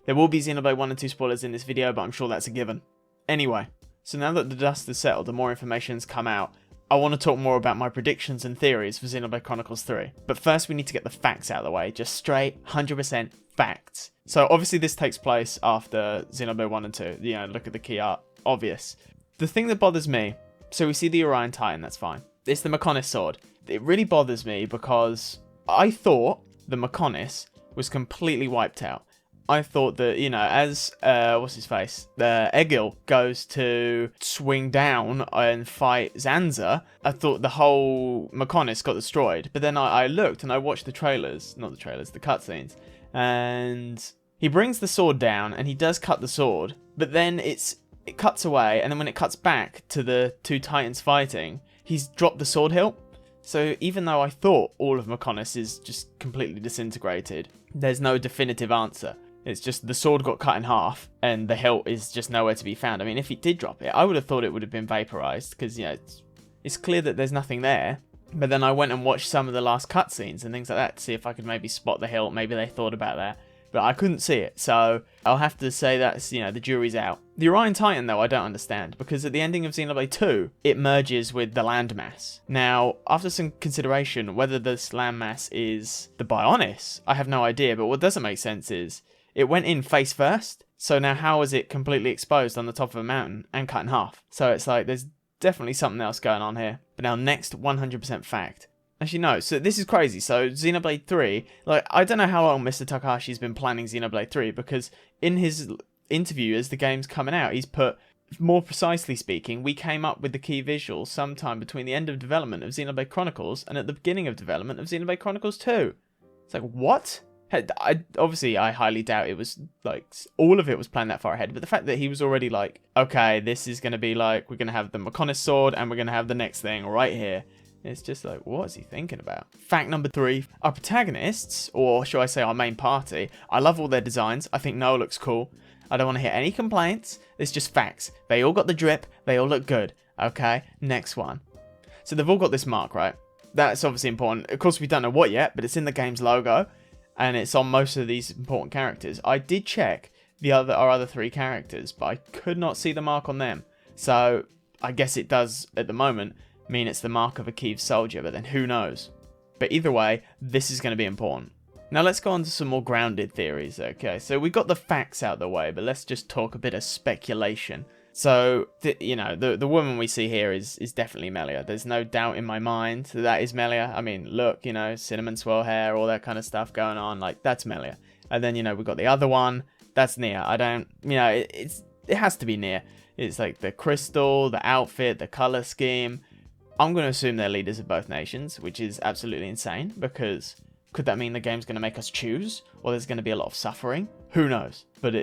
There will be Xenoblade 1 and 2 spoilers in this video, but I'm sure that's a given. Anyway, so now that the dust has settled and more information's come out, I want to talk more about my predictions and theories for Xenoblade Chronicles 3. But first we need to get the facts out of the way, just straight 100% facts. So obviously this takes place after Xenoblade 1 and 2, you know, look at the key art, obvious. The thing that bothers me, so we see the Orion Titan, that's fine. It's the Mechonis sword. It really bothers me because I thought the Mechonis was completely wiped out. I thought that, you know, as, what's his face? Egil goes to swing down and fight Zanza, I thought the whole Mechonis got destroyed. But then I looked and I watched the trailers, not the trailers, the cutscenes. And he brings the sword down and he does cut the sword. But then it cuts away, and then when it cuts back to the two Titans fighting, he's dropped the sword hilt. So even though I thought all of Mechonis is just completely disintegrated, there's no definitive answer. It's just the sword got cut in half and the hilt is just nowhere to be found. I mean, if he did drop it, I would have thought it would have been vaporized because, you know, it's clear that there's nothing there. But then I went and watched some of the last cutscenes and things like that to see if I could maybe spot the hilt. Maybe they thought about that. But I couldn't see it, so I'll have to say that's, you know, the jury's out. The Orion Titan, though, I don't understand, because at the ending of Xenoblade 2, it merges with the landmass. Now, after some consideration, whether this landmass is the Bionis, I have no idea, but what doesn't make sense is, it went in face first, so now how is it completely exposed on the top of a mountain and cut in half? So it's like, there's definitely something else going on here. But now, next 100% fact. Actually, no, so this is crazy. So, Xenoblade 3, like, I don't know how long Mr. Takahashi's been planning Xenoblade 3, because in his interview as the game's coming out, he's put, more precisely speaking, we came up with the key visuals sometime between the end of development of Xenoblade Chronicles and at the beginning of development of Xenoblade Chronicles 2. It's like, what? Obviously, I highly doubt it was, like, all of it was planned that far ahead, but the fact that he was already like, okay, this is going to be like, we're going to have the Mechonis sword, and we're going to have the next thing right here. It's just like, what is he thinking about? Fact number 3, our protagonists, or shall I say our main party, I love all their designs. I think Noah looks cool. I don't want to hear any complaints. It's just facts. They all got the drip. They all look good. Okay, next one. So they've all got this mark, right? That's obviously important. Of course, we don't know what yet, but it's in the game's logo, and it's on most of these important characters. I did check our other 3 characters, but I could not see the mark on them. So I guess it does, at the moment, mean it's the mark of a Kiev soldier, but then who knows? But either way, this is going to be important. Now let's go on to some more grounded theories, okay? So we got the facts out of the way, but let's just talk a bit of speculation. So, you know, the woman we see here is definitely Melia. There's no doubt in my mind that is Melia. I mean, look, you know, cinnamon swirl hair, all that kind of stuff going on, like, that's Melia. And then, you know, we've got the other one, that's Nia. I don't, you know, it has to be Nia. It's like the crystal, the outfit, the color scheme. I'm going to assume they're leaders of both nations, which is absolutely insane, because could that mean the game's going to make us choose, or there's going to be a lot of suffering? Who knows? But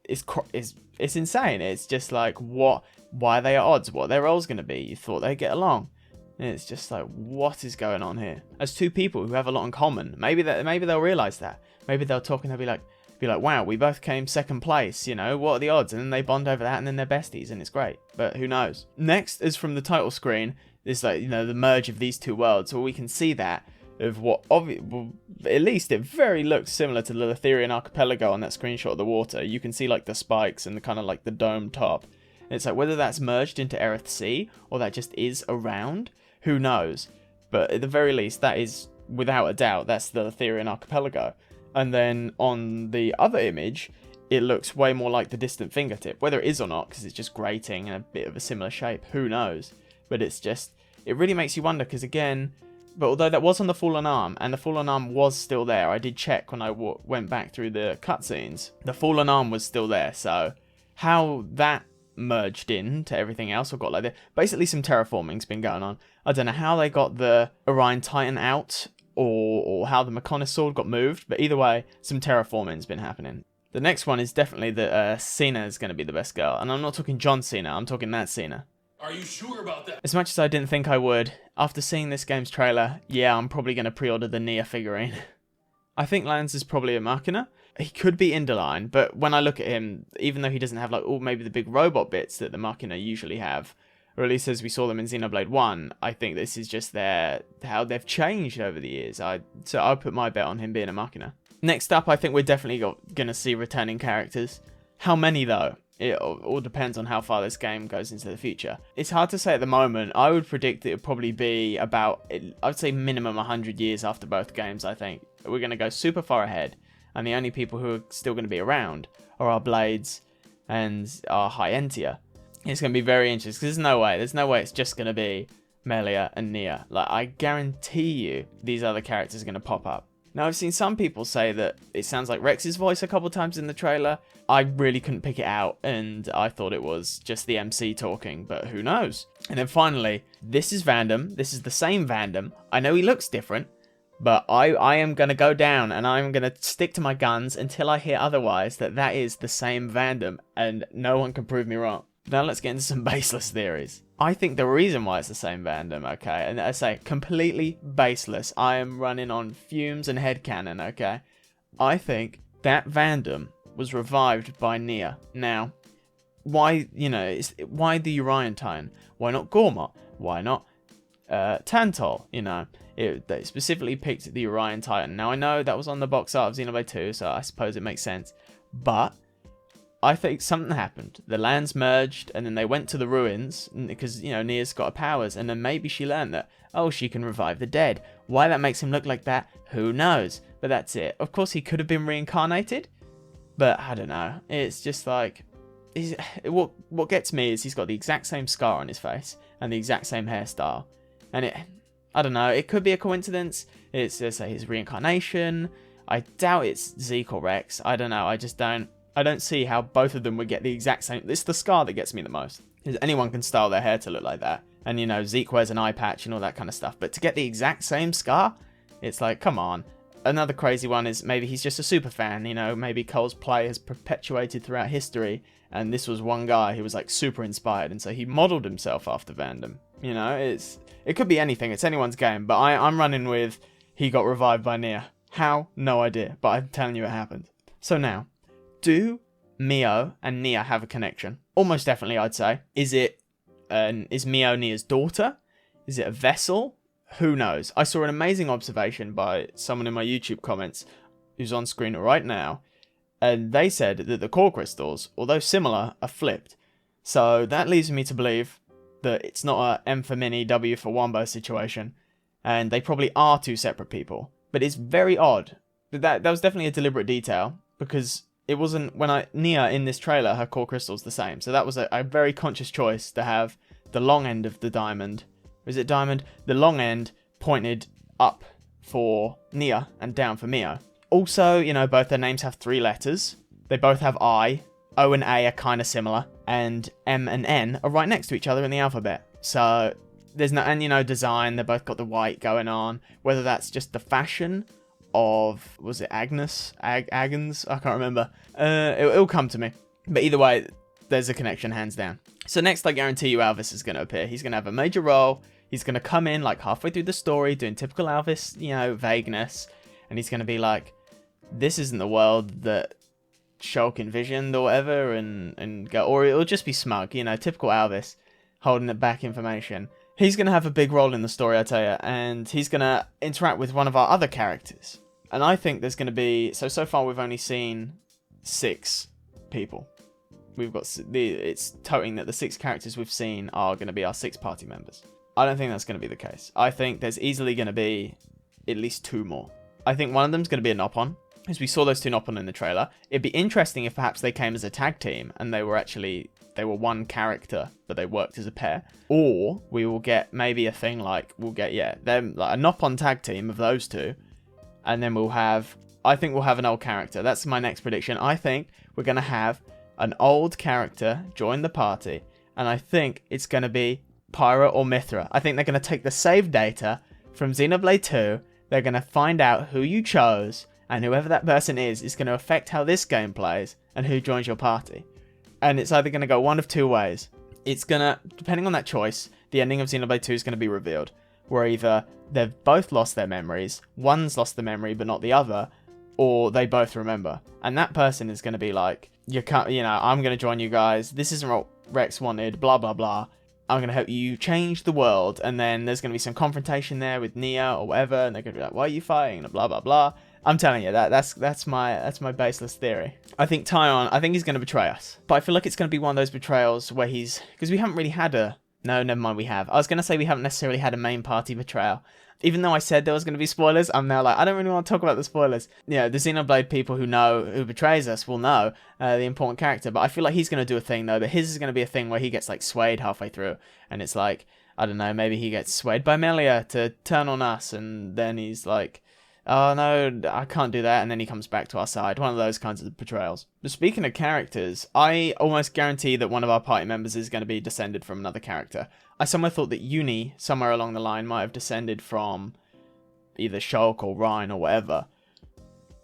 it's insane. It's just like, why are they at odds? What are their roles going to be? You thought they'd get along. And it's just like, what is going on here? As two people who have a lot in common, maybe they'll realize that. Maybe they'll talk and they'll be like, wow, we both came second place, you know, what are the odds? And then they bond over that, and then they're besties, and it's great. But who knows? Next is from the title screen. It's like, you know, the merge of these two worlds, where we can see that of what, well, at least it very looks similar to the Letherian archipelago on that screenshot of the water. You can see like the spikes and the kind of like the dome top. And it's like, whether that's merged into Erith Sea or that just is around, who knows? But at the very least, that is, without a doubt, that's the Letherian archipelago. And then on the other image, it looks way more like the distant fingertip. Whether it is or not, because it's just grating and a bit of a similar shape, who knows? But it's just, it really makes you wonder, because again, but although that was on the fallen arm, and the fallen arm was still there, I did check when I went back through the cutscenes, the fallen arm was still there, so how that merged into everything else or got like that, basically some terraforming's been going on. I don't know how they got the Orion Titan out, or how the Mechonis sword got moved, but either way, some terraforming's been happening. The next one is definitely that Cena is going to be the best girl, and I'm not talking John Cena, I'm talking that Cena. Are you sure about that? As much as I didn't think I would, after seeing this game's trailer, yeah, I'm probably going to pre-order the Nia figurine. I think Lance is probably a Machina. He could be Inderline, but when I look at him, even though he doesn't have like all maybe the big robot bits that the Machina usually have, or at least as we saw them in Xenoblade 1, I think this is just how they've changed over the years. So I'll put my bet on him being a Machina. Next up, I think we're definitely going to see returning characters. How many, though? It all depends on how far this game goes into the future. It's hard to say at the moment. I would predict it would probably be about, I would say minimum 100 years after both games, I think. We're going to go super far ahead, and the only people who are still going to be around are our Blades and our High-Entier. It's going to be very interesting, because there's no way it's just going to be Melia and Nia. Like, I guarantee you these other characters are going to pop up. Now, I've seen some people say that it sounds like Rex's voice a couple times in the trailer. I really couldn't pick it out, and I thought it was just the MC talking, but who knows? And then finally, this is Vandam. This is the same Vandam. I know he looks different, but I am going to go down, and I'm going to stick to my guns until I hear otherwise, that is the same Vandam, and no one can prove me wrong. Now let's get into some baseless theories. I think the reason why it's the same Vandam, okay, and I say completely baseless. I am running on fumes and headcanon, okay. I think that Vandam was revived by Nia. Now, why, why the Urian Titan? Why not Gormott? Why not Tantol? They specifically picked the Urian Titan. Now, I know that was on the box art of Xenoblade 2, so I suppose it makes sense. But I think something happened. The lands merged, and then they went to the ruins, because, Nia's got her powers, and then maybe she learned that, oh, she can revive the dead. Why that makes him look like that, who knows? But that's it. Of course, he could have been reincarnated, but I don't know. It's just like, what gets me is he's got the exact same scar on his face, and the exact same hairstyle. And I don't know, it could be a coincidence. It's just like his reincarnation. I doubt it's Zeke or Rex. I don't know, I don't see how both of them would get the exact same. It's the scar that gets me the most. Because anyone can style their hair to look like that. And, Zeke wears an eye patch and all that kind of stuff. But to get the exact same scar, it's like, come on. Another crazy one is maybe he's just a super fan. Maybe Cole's play has perpetuated throughout history. And this was one guy who was like super inspired. And so he modeled himself after Vandam. It could be anything. It's anyone's game. But I'm running with he got revived by Nia. How? No idea. But I'm telling you it happened. So now, do Mio and Nia have a connection? Almost definitely, I'd say. Is Mio Nia's daughter? Is it a vessel? Who knows? I saw an amazing observation by someone in my YouTube comments who's on screen right now, and they said that the core crystals, although similar, are flipped. So that leads me to believe that it's not a M for Mini, W for Wombo situation, and they probably are two separate people. But it's very odd. That was definitely a deliberate detail, because it wasn't, Nia in this trailer, her core crystal's the same. So that was a very conscious choice to have the long end of the diamond. Is it diamond? The long end pointed up for Nia and down for Mio. Also, both their names have 3 letters. They both have I. O and A are kind of similar. And M and N are right next to each other in the alphabet. So there's no, and design, they both got the white going on. Whether that's just the fashion of, was it Agnes? Agnes? I can't remember. It'll come to me. But either way, there's a connection, hands down. So next, I guarantee you Alvis is going to appear. He's going to have a major role. He's going to come in like halfway through the story, doing typical Alvis, vagueness. And he's going to be like, this isn't the world that Shulk envisioned or whatever. And go, or it'll just be smug, typical Alvis, holding it back information. He's going to have a big role in the story, I tell you. And he's going to interact with one of our other characters. And I think there's going to be, so far we've only seen 6 people. We've got, it's toting that the 6 characters we've seen are going to be our 6 party members. I don't think that's going to be the case. I think there's easily going to be at least 2 more. I think one of them's going to be a Nopon, as we saw those 2 Nopon in the trailer. It'd be interesting if perhaps they came as a tag team and they were one character, but they worked as a pair. Or we will get maybe a thing like, them, like a Nopon tag team of those 2. And then I think we'll have an old character. That's my next prediction. I think we're going to have an old character join the party. And I think it's going to be Pyra or Mithra. I think they're going to take the save data from Xenoblade 2. They're going to find out who you chose. And whoever that person is going to affect how this game plays and who joins your party. And it's either going to go one of 2 ways. It's going to, depending on that choice, the ending of Xenoblade 2 is going to be revealed. Where either they've both lost their memories, one's lost the memory but not the other, or they both remember. And that person is going to be like, I'm going to join you guys. This isn't what Rex wanted, blah, blah, blah. I'm going to help you change the world. And then there's going to be some confrontation there with Nia or whatever. And they're going to be like, why are you fighting? And blah, blah, blah. I'm telling you, that's my baseless theory. I think Tyon, I think he's going to betray us. But I feel like it's going to be one of those betrayals where because we haven't really had no, never mind, we have. I was going to say we haven't necessarily had a main party betrayal. Even though I said there was going to be spoilers, I'm now like, I don't really want to talk about the spoilers. You know, the Xenoblade people who betrays us will know the important character. But I feel like he's going to do a thing, though, that his is going to be a thing where he gets, like, swayed halfway through. And it's like, I don't know, maybe he gets swayed by Melia to turn on us. And then he's like, oh, no, I can't do that. And then he comes back to our side. One of those kinds of betrayals. But speaking of characters, I almost guarantee that one of our party members is going to be descended from another character. I somewhere thought that Uni, somewhere along the line, might have descended from either Shulk or Ryan or whatever.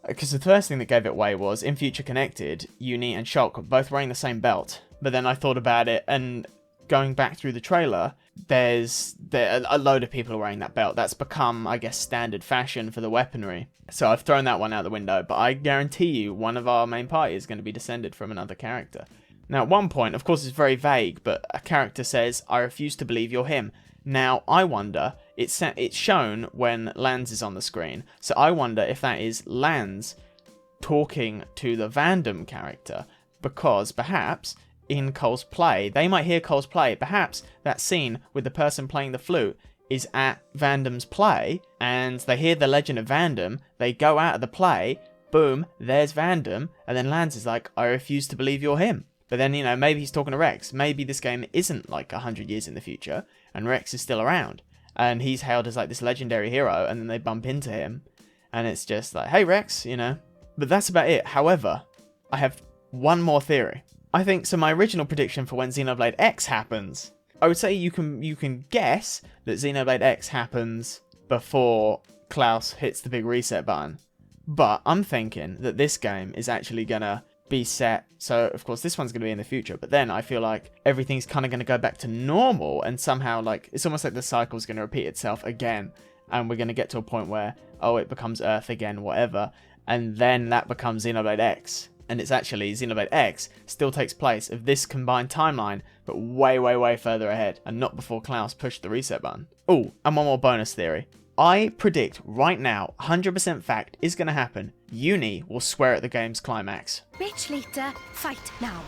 Because the first thing that gave it away was, in Future Connected, Uni and Shulk were both wearing the same belt. But then I thought about it, and going back through the trailer, there's a load of people are wearing that belt. That's become, I guess, standard fashion for the weaponry. So I've thrown that one out the window, but I guarantee you one of our main party is going to be descended from another character. Now, at one point, of course, it's very vague, but a character says, I refuse to believe you're him. Now, I wonder, it's shown when Lanz is on the screen, so I wonder if that is Lanz talking to the Vandom character, because perhaps in Cole's play, they might hear Cole's play, perhaps that scene with the person playing the flute is at Vandom's play, and they hear the legend of Vandom, they go out of the play, boom, there's Vandom, and then Lanz is like, I refuse to believe you're him. But then, you know, maybe he's talking to Rex. Maybe this game isn't like 100 years in the future, and Rex is still around. And he's hailed as like this legendary hero, and then they bump into him, and it's just like, hey Rex, you know. But that's about it. However, I have one more theory. I think, so my original prediction for when Xenoblade X happens, I would say you can guess that Xenoblade X happens before Klaus hits the big reset button. But I'm thinking that this game is actually gonna be set, so of course this one's going to be in the future, but then I feel like everything's kind of going to go back to normal, and somehow like it's almost like the cycle's going to repeat itself again, and we're going to get to a point where, oh, it becomes Earth again, whatever, and then that becomes Xenoblade X, and it's actually Xenoblade X still takes place of this combined timeline, but way, way, way further ahead, and not before Klaus pushed the reset button. Oh, and one more bonus theory. I predict right now, 100% fact, is going to happen. Uni will swear at the game's climax. Bitch, later, fight now.